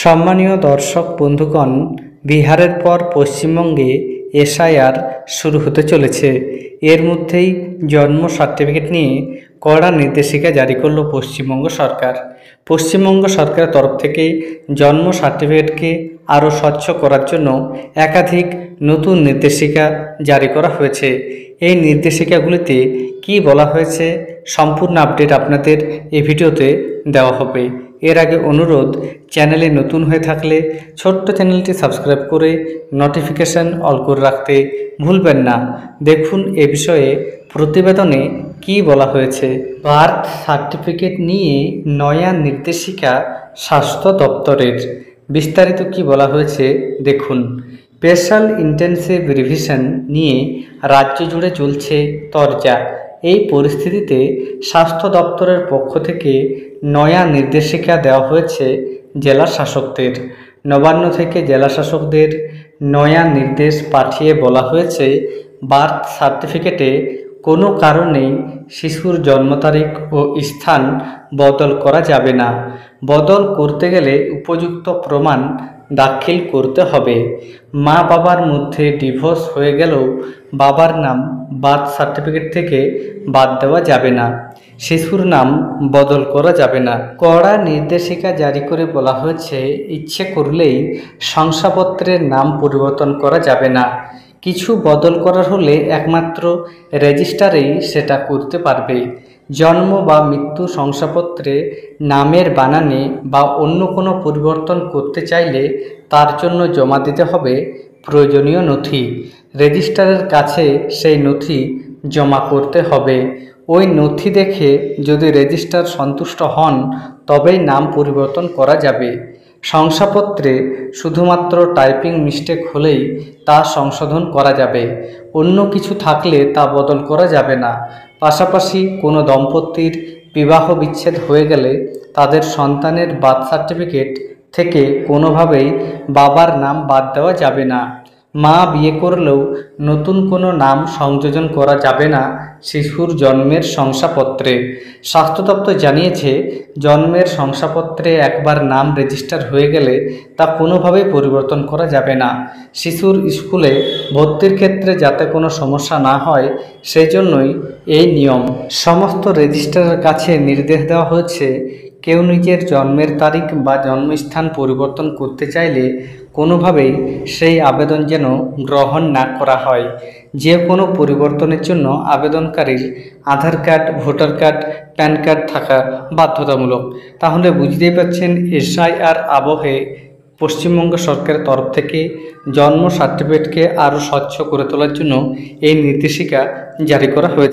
সম্মানীয় দর্শক বন্ধুগণ, বিহারের পর পশ্চিমবঙ্গে এসআইআর শুরু হতে চলেছে। এর মধ্যেই জন্ম সার্টিফিকেট নিয়ে কড়া নির্দেশিকা জারি করল পশ্চিমবঙ্গ সরকার। পশ্চিমবঙ্গ সরকারের তরফ থেকে জন্ম সার্টিফিকেটকে আরও স্বচ্ছ করার জন্য একাধিক নতুন নির্দেশিকা জারি করা হয়েছে। এই নির্দেশিকাগুলিতে কি বলা হয়েছে সম্পূর্ণ আপডেট আপনাদের এই ভিডিওতে দেওয়া হবে। এর আগে অনুরোধ, চ্যানেলে নতুন হয়ে থাকলে ছোট্ট চ্যানেলটি সাবস্ক্রাইব করে নোটিফিকেশন অল করে রাখতে ভুলবেন না। দেখুন এ বিষয়ে প্রতিবেদনে কি বলা হয়েছে। বার্থ সার্টিফিকেট নিয়ে নয়া নির্দেশিকা স্বাস্থ্য দপ্তরের। বিস্তারিত কি বলা হয়েছে দেখুন। স্পেশাল ইন্টেনসিভ রিভিশন নিয়ে রাজ্য জুড়ে চলছে তরজা। এই পরিস্থিতিতে স্বাস্থ্য দপ্তরের পক্ষ থেকে নয়া নির্দেশিকা দেওয়া হয়েছে জেলা শাসকদের। নবান্ন থেকে জেলা শাসকদের নয়া নির্দেশ পাঠিয়ে বলা হয়েছে, বার্থ সার্টিফিকেটে কোনো কারণেই শিশুর জন্ম তারিখ ও স্থান বদল করা যাবে না। বদল করতে গেলে উপযুক্ত প্রমাণ দাখিল করতে হবে। মা বাবার মধ্যে ডিভোর্স হয়ে গেলেও বাবার নাম বার্থ সার্টিফিকেট থেকে বাদ দেওয়া যাবে না। শিশুর নাম বদল করা যাবে না। কড়া নির্দেশিকা জারি করে বলা হয়েছে, ইচ্ছে করলেই শংসাপত্রের নাম পরিবর্তন করা যাবে না। কিছু বদল করার হলে একমাত্র রেজিস্ট্রারেই সেটা করতে পারবে। জন্ম বা মৃত্যু শংসাপত্রে নামের বানানে বা অন্য কোনো পরিবর্তন করতে চাইলে তার জন্য জমা দিতে হবে প্রয়োজনীয় নথি। রেজিস্ট্রারের কাছে সেই নথি জমা করতে হবে। ওই নথি দেখে যদি রেজিস্ট্রার সন্তুষ্ট হন তবেই নাম পরিবর্তন করা যাবে। শংসাপত্রে শুধুমাত্র টাইপিং মিস্টেক হলেই তা সংশোধন করা যাবে। অন্য কিছু থাকলে তা বদল করা যাবে না। পাশাপাশি কোনো দম্পতির বিবাহ বিচ্ছেদ হয়ে গেলে তাদের সন্তানের বার্থ সার্টিফিকেট থেকে কোনোভাবেই বাবার নাম বাদ দেওয়া যাবে না। মা বিয়ে করলেও নতুন কোনো নাম সংযোজন করা যাবে না শিশুর জন্মের শংসাপত্রে। স্বাস্থ্য দপ্তর জানিয়েছে, জন্মের শংসাপত্রে একবার নাম রেজিস্টার হয়ে গেলে তা কোনোভাবেই পরিবর্তন করা যাবে না। শিশুর স্কুলে ভর্তির ক্ষেত্রে যাতে কোনো সমস্যা না হয় সেই জন্যই এই নিয়ম। সমস্ত রেজিস্ট্রারের কাছে নির্দেশ দেওয়া হয়েছে, কেউ নিজের জন্মের তারিখ বা জন্মস্থান পরিবর্তন করতে চাইলে কোনোভাবেই সেই আবেদন যেন গ্রহণ না করা হয়। যে কোনো পরিবর্তনের জন্য আবেদনকারীর Aadhaar card, voter card, PAN card থাকা বাধ্যতামূলক। তাহলে বুঝতেই পারছেন, এসআইআর আবহে পশ্চিমবঙ্গ সরকারের তরফ থেকে জন্ম সার্টিফিকেটকে আরও স্বচ্ছ করে তোলার জন্য এই নির্দেশিকা জারি করা হয়েছে।